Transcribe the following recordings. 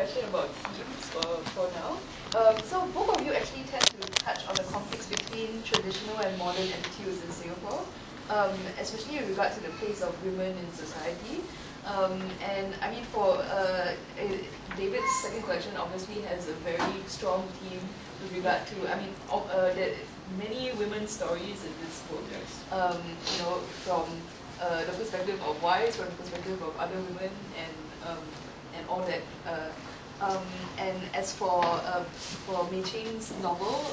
question about themes for now. So both of you actually tend to touch on the conflicts between traditional and modern attitudes in Singapore, especially in regard to the place of women in society. And I mean, for David's second collection obviously has a very strong theme with regard to, I mean, there are many women's stories in this book. Yes. You know, from the perspective of wives, from the perspective of other women, and all that. And as for Mei Ching's novel,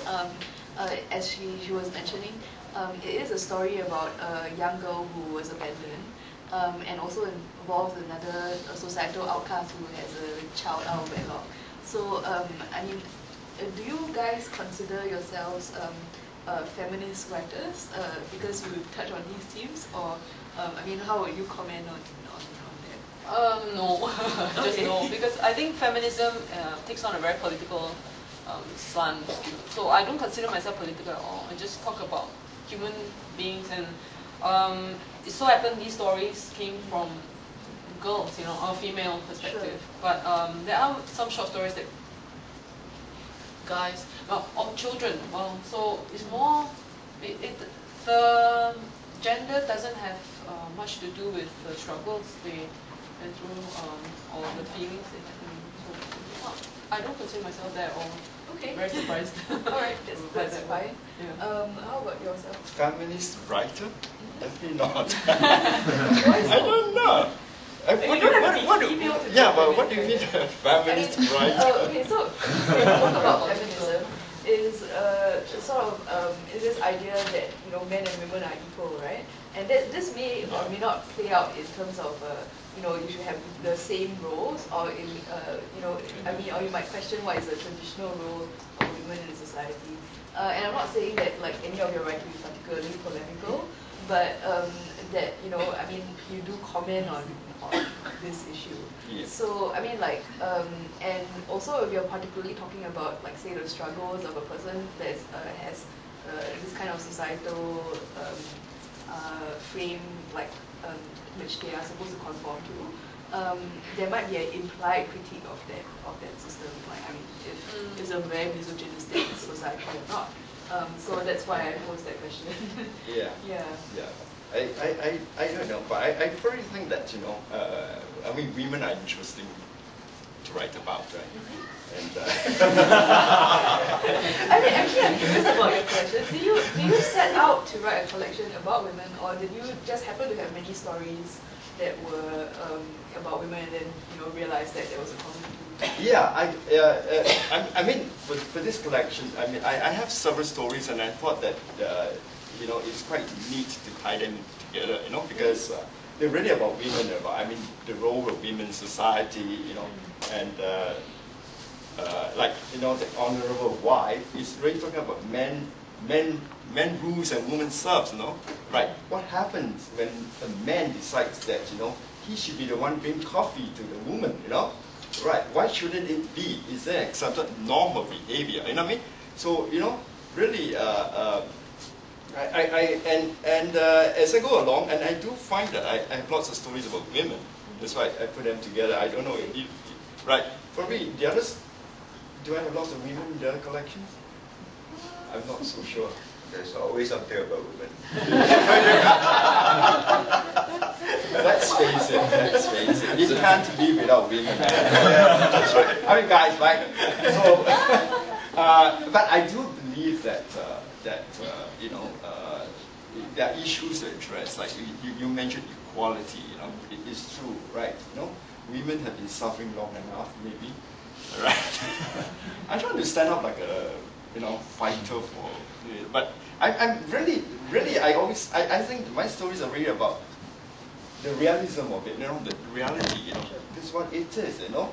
as she was mentioning, it is a story about a young girl who was abandoned, and also involves another societal outcast who has a child out of wedlock. So, I mean, do you guys consider yourselves feminist writers because you touch on these themes, or I mean, how would you comment on that? No, just Okay. no, because I think feminism takes on a very political slant. So I don't consider myself political at all. I just talk about human beings, and it so happened these stories came from girls, you know, a female perspective. Sure. But there are some short stories that guys, well, or children. Well, so it's more. The gender doesn't have much to do with the struggles they went through, or the feelings they had. So I don't consider myself that, or Okay. very surprised. All right, that's fine. Yeah. How about yourself? Feminist writer? Definitely not. Why so? I don't know. Yeah, but what do you mean feminist writer? Okay, so when we talk about feminism, is sort of is this idea that, you know, men and women are equal, right? And that this may or may not play out in terms of you know, you should have the same roles, or in you know, I mean, or you might question what is the traditional role of women in society. And I'm not saying that like any of your writing is particularly polemical, but that, you know, I mean, you do comment on this issue. Yes. So I mean, like, and also if you're particularly talking about, like, say, the struggles of a person that has this kind of societal frame, like, which they are supposed to conform to, there might be an implied critique of that system. Like, I mean, if it's a very misogynistic society or not. So that's why I posed that question. Yeah. Yeah. Yeah. I don't know, but I probably think that, you know, I mean, women are interesting to write about, right? And I mean, actually, I'm curious about your collection. Do you set out to write a collection about women, or did you just happen to have many stories that were about women, and then, you know, realize that there was a common theme? yeah, I mean, for this collection, I mean, I have several stories, and I thought that you know, it's quite neat to tie them together, you know, because they're really about women, about, I mean, the role of women in society, you know, and like, you know, the honorable wife is really talking about men rules and women serves, you know, right? What happens when a man decides that, you know, he should be the one bring coffee to the woman, you know, right? Why shouldn't it be? Is there accepted normal behavior? You know what I mean? So, you know, really, as I go along, and I do find that I have lots of stories about women. That's why I put them together. I don't know, right? Probably the others. Do I have lots of women in the other collections? I'm not so sure. There's always something about women. Let's face it. Let's face it. You can't live without women. That's right. I mean, guys, right? So, but I do believe that you know, there are issues to address. Like you mentioned equality. You know, it is true, right? You know, women have been suffering long enough, maybe, right? I try to stand up like a, you know, fighter for. But I'm really, I think my stories are really about the realism of it. You know, the reality. You know, this is what it is. You know.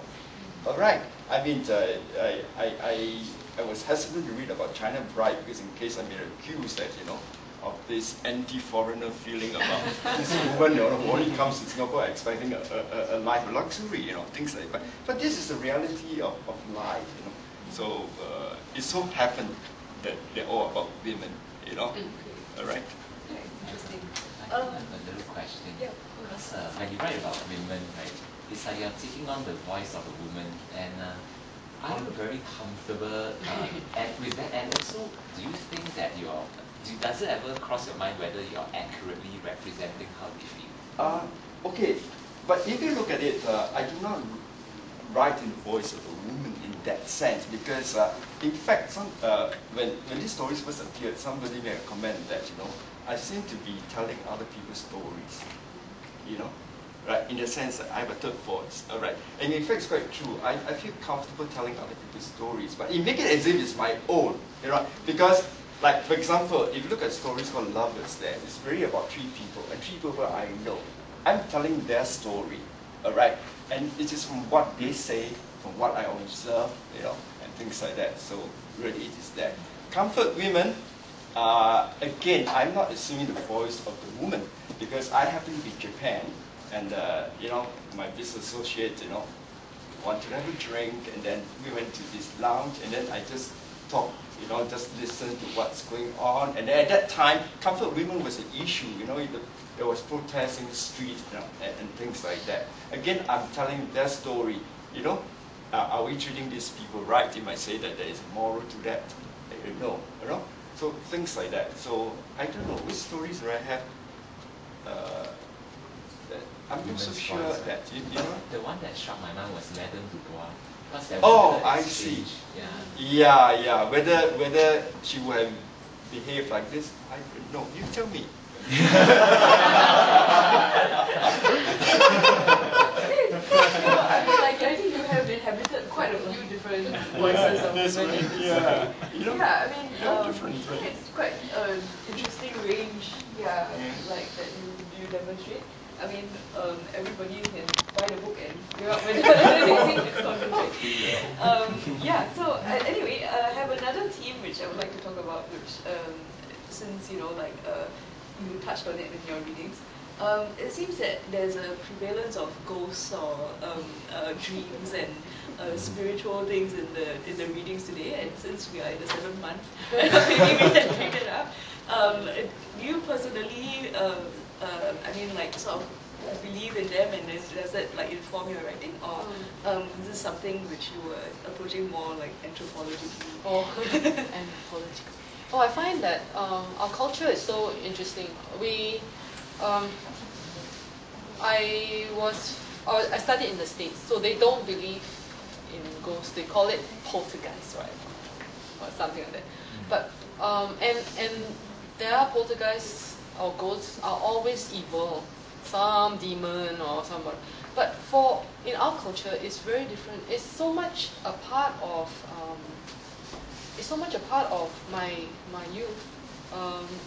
All right. I mean, I was hesitant to read about China Bride because in case I'm accused that, you know, of this anti-foreigner feeling about this woman, you know, who only comes to Singapore expecting a life of luxury, you know, things like that. But this is the reality of life, you know. So it so happened that they're all about women, you know. All right. Interesting. A little question. Yeah. Because when you write about women, right, it's like you're taking on the voice of a woman, and are you very comfortable with that? And also, do you think that does it ever cross your mind whether you're accurately representing how they feel? Okay, but if you look at it, I do not write in the voice of a woman in that sense, because in fact, when these stories first appeared, somebody made a comment that, I seem to be telling other people's stories, right? In the sense that I have a third voice, all right? And in fact, it's quite true. I feel comfortable telling other people's stories, but it make it as if it's my own, because, like, for example, if you look at stories called Lovers, there, it's really about three people, and three people I know. I'm telling their story, all right? And it is from what they say, from what I observe, and things like that. So really it is that. Comfort women, again, I'm not assuming the voice of the woman, because I happen to be Japan, and my business associate, wanted to have a drink, and then we went to this lounge, and then I just talked, just listen to what's going on. And at that time, comfort women was an issue, there was protests in the street, and things like that. Again, I'm telling their story, are we treating these people right? They might say that there is a moral to that. No, so things like that. So I don't know which stories do I have. I'm not so sure that The one that struck my mind was Madame Dubois. Oh, I see. Yeah. Yeah. Whether she would have behaved like this, I don't know. You tell me. I think you have inhabited quite a few different voices of women. It's quite an interesting range, like that you demonstrate. Everybody can buy the book and figure out whether they think it's convincing. So anyway, I have another theme which I would like to talk about, which since you touched on it in your readings. It seems that there's a prevalence of ghosts or dreams and spiritual things in the readings today. And since we are in the 7th month, maybe we can pick it up. Do you personally, sort of believe in them, and does that inform your writing, or is this something which you were approaching more like anthropologically? Anthropological. I find that our culture is so interesting. I studied in the States, so they don't believe in ghosts. They call it poltergeist, right, or something like that. But and their poltergeists or ghosts are always evil, some demon or somebody. But in our culture, it's very different. It's so much a part of my youth.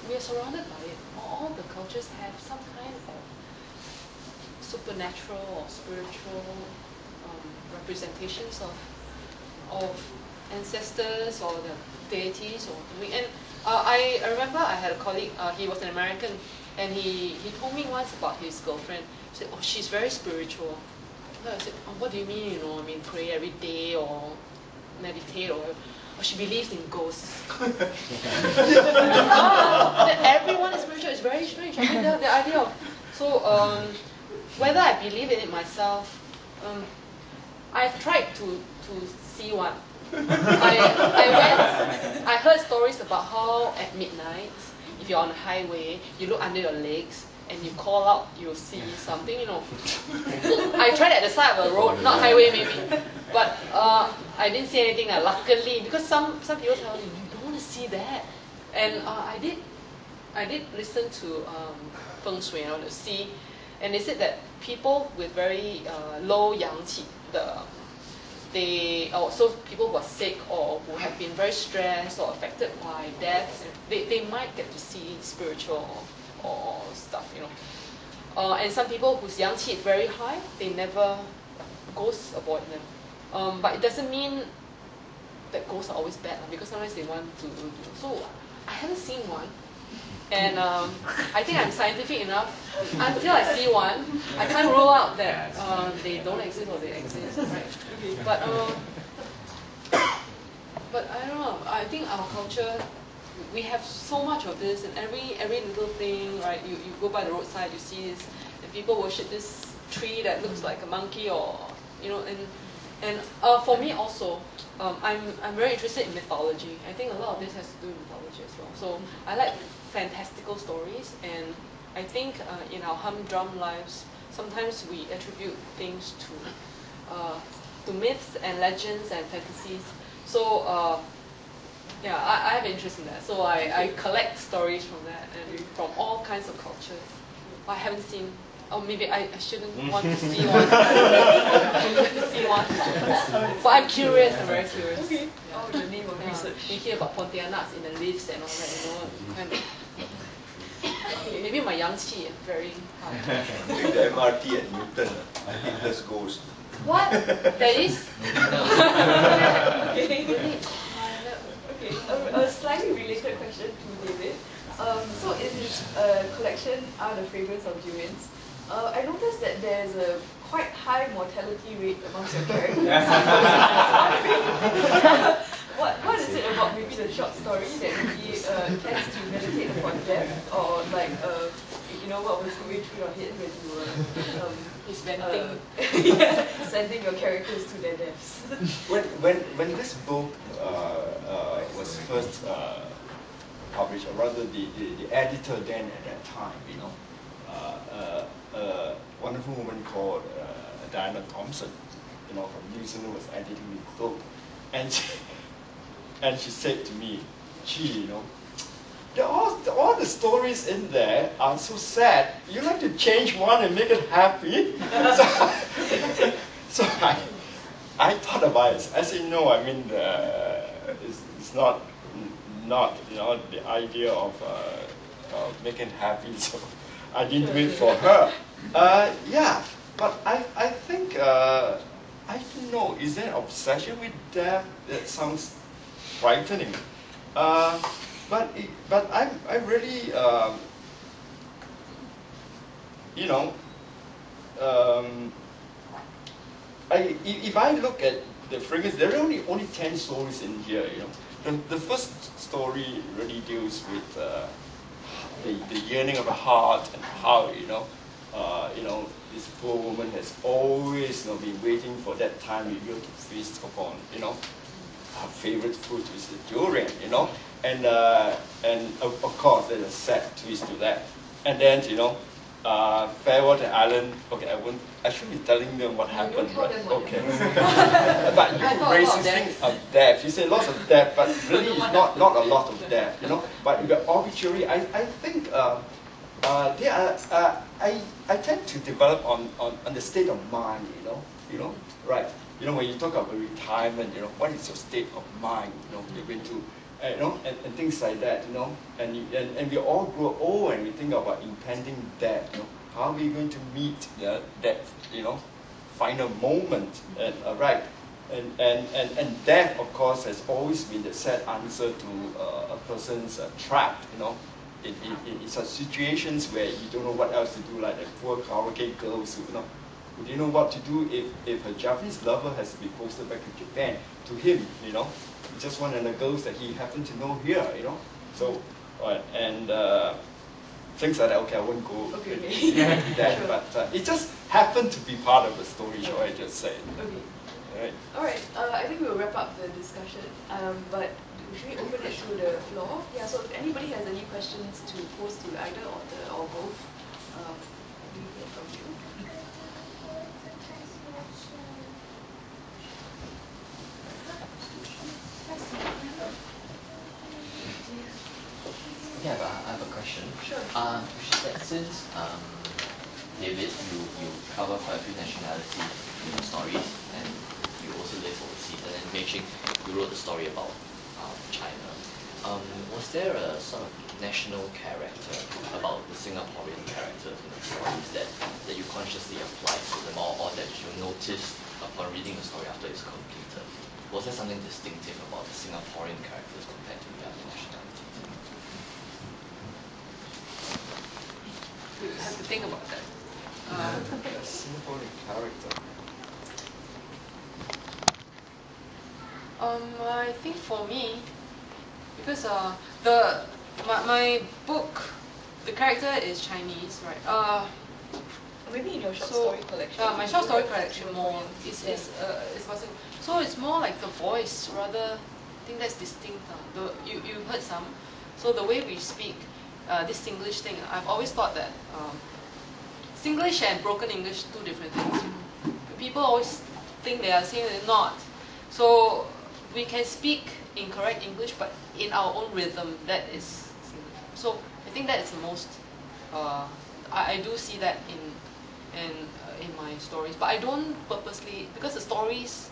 We are surrounded by it. All the cultures have some kind of supernatural or spiritual representations of ancestors or the deities or something. And I remember I had a colleague. He was an American, and he told me once about his girlfriend. He said, "Oh, she's very spiritual." I said, "Oh, what do you mean? Pray every day or meditate or?" Oh, she believes in ghosts. Everyone is spiritual. It's very strange. The idea of whether I believe in it myself, I've tried to see one. I heard stories about how at midnight, if you're on a highway, you look under your legs and you call out, you'll see something. I tried at the side of a road, not highway maybe, but I didn't see anything. Luckily, because some people tell me you don't want to see that, and I did listen to feng shui, to see, and they said that people with very low yang qi, so people who are sick or who have been very stressed or affected by death, they might get to see spiritual or stuff, and some people whose yang qi is very high, they never, ghosts avoid them. But it doesn't mean that ghosts are always bad, because sometimes they want to do. So I haven't seen one, and I think I'm scientific enough. Until I see one, I can't rule out that they don't exist or they exist, right? But I don't know. I think our culture, we have so much of this, and every little thing, right? You go by the roadside, you see this, and people worship this tree that looks like a monkey, or and for me also, I'm very interested in mythology. I think a lot of this has to do with mythology as well. So I like fantastical stories, and I think in our humdrum lives, sometimes we attribute things to myths and legends and fantasies. So yeah, I have interest in that. So I collect stories from that and from all kinds of cultures. I haven't seen. Or maybe I shouldn't want to see one. But I'm curious, I'm very curious. Okay. Oh, the name of research. You hear about Pontianaks in the leaves and all that, kind of. Maybe my yang qi is very high. Take the MRT at Newton, Hitler's ghost. What? There is? Okay. Okay. A slightly related question to David. So in his collection, the Fragrance of Durians, I noticed that there's a quite high mortality rate amongst your characters. What is it about maybe the short story that he tends to meditate upon death, or like what was going through your head when you were He's venting. sending your characters to their deaths? When this book was first published, or rather the editor then at that time, a wonderful woman called Diana Thompson, from New Zealand, was editing the book, and she said to me, "Gee, all the stories in there are so sad. You like to change one and make it happy?" So I thought about it. I said, "No, I mean it's not the idea of making happy." So I didn't do it for her. Yeah, but I think I don't know. Is there an obsession with death? That sounds frightening. But I really if I look at the fragrance, there are only 10 stories in here. The first story really deals with the yearning of the heart, and how this poor woman has always been waiting for that time of year to feast upon her favorite fruit, which is the durian, and of course there's a sad twist to that. And then Fairwater Island. Okay, I should be telling them what happened, right? Okay. But you raise this thing of death. You say lots of death, but really it's not a lot of death, But the obituary, I think they are. I tend to develop on the state of mind, right? When you talk about retirement, what is your state of mind? You're going to, and things like that, and we all grow old and we think about impending death. How are we going to meet that, final moment? And right, and death, of course, has always been the sad answer to a person's trapped, in such situations where you don't know what else to do, like the poor karaoke girls who didn't know what to do if her Japanese lover has to be posted back to Japan. To him, he just wanted the girls that he happened to know here, So, and things like that. Okay, I won't go into that, Sure. but it just happened to be part of the story, shall I just say? Okay. All right. All right. I think we'll wrap up the discussion. But should we open it to the floor? Yeah. So if anybody has any questions to pose to either author or both, we hear from you. Yeah, I have a question. Sure. Which is that since David, you cover quite a few nationalities in your stories, and you also live overseas, and then Mei Ching, you wrote a story about China. Was there a sort of national character about the Singaporean characters in the stories that you consciously applied to them, or that you noticed upon reading the story after it's completed? Was there something distinctive about the Singaporean characters compared to the other nationalities? You have to think about that. Singaporean character. I think for me, because my book, the character is Chinese, right? Or maybe in your short story collection. My short story collection more is possible. So it's more like the voice rather. I think that's distinct. You heard some. So the way we speak, this Singlish thing, I've always thought that Singlish and broken English, two different things. People always think they are the same, they're not. So we can speak in correct English, but in our own rhythm. That is Singlish. So I think that is the most. I do see that in my stories, but I don't purposely, because the stories,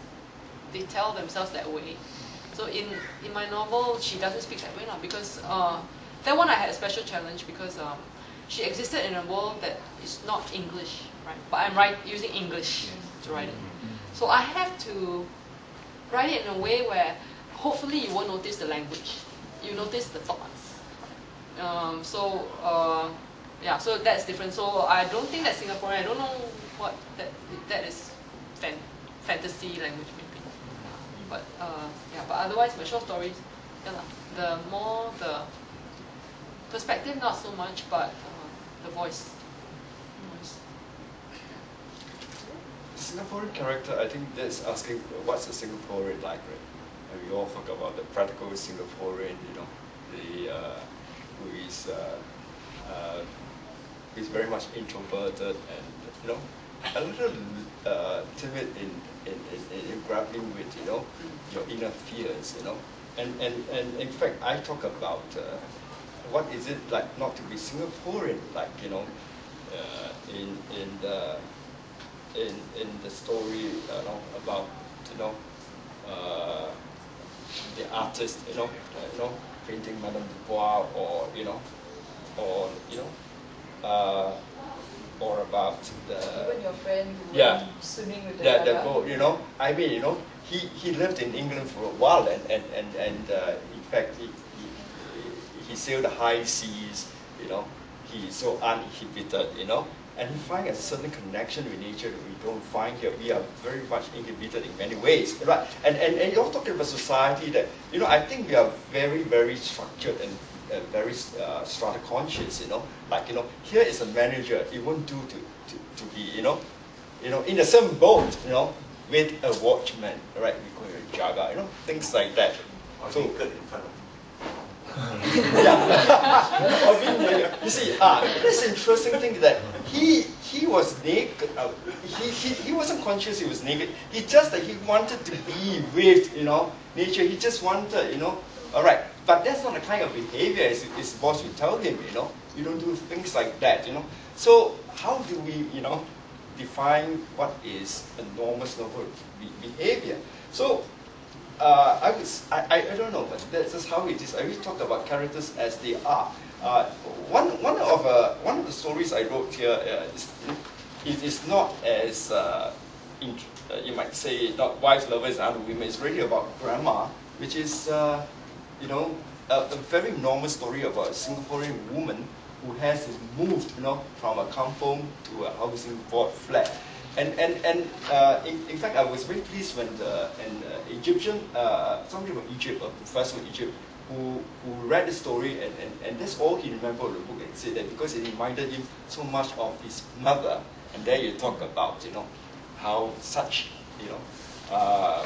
they tell themselves that way. So in my novel, she doesn't speak that way now, because that one I had a special challenge because she existed in a world that is not English, right? But I'm using English to write it. So I have to write it in a way where hopefully you won't notice the language, you notice the thoughts. Yeah, so that's different. So I don't think that's Singaporean. I don't know what that is fantasy language maybe. But yeah, but otherwise my short stories, the perspective not so much, but the voice. Singaporean character, I think that's asking what's a Singaporean like, right? And we all talk about the practical Singaporean, who is very much introverted and a little timid in grappling with your inner fears, and in fact I talk about what is it like not to be Singaporean, like in the story about the artist painting Madame Dubois, or about even your friend who yeah, went swimming with the the Gaga. boat, I mean, he lived in England for a while, and in fact he sailed the high seas, he's so uninhibited, and he finds a certain connection with nature that we don't find here. We are very much inhibited in many ways, right? And you're talking about society that, I think we are very, very structured and very strata conscious, like, here is a manager, it won't do to be, in the same boat, with a watchman, right? We call it a jaga, things like that. So, in front of yeah. You see, this interesting thing that he was naked. He wasn't conscious he was naked. He just that he wanted to be with nature. He just wanted all right. But that's not the kind of behavior his boss would tell him. You don't do things like that. So how do we define what is a normal behavior? So. I don't know, but that's just how it is. I always talk about characters as they are. One of the stories I wrote here is not as you might say not wives, lovers, and other women. It's really about grandma, which is a very normal story about a Singaporean woman who has moved from a kampong to a housing board flat. And in fact, I was very pleased when an Egyptian, somebody from Egypt, a professor from Egypt, who read the story, and that's all he remembered of the book, and said that because it reminded him so much of his mother. And there you talk about, how such,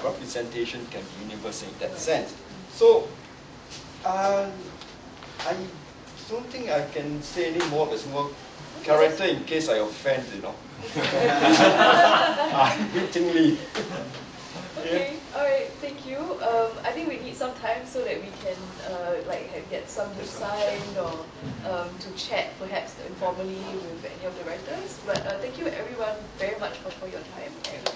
representation can be universal in that sense. So, I don't think I can say any more of a single character in case I offend, wittingly. Okay, alright, thank you. I think we need some time so that we can get some book signed or to chat perhaps informally with any of the writers. But thank you everyone very much for your time. And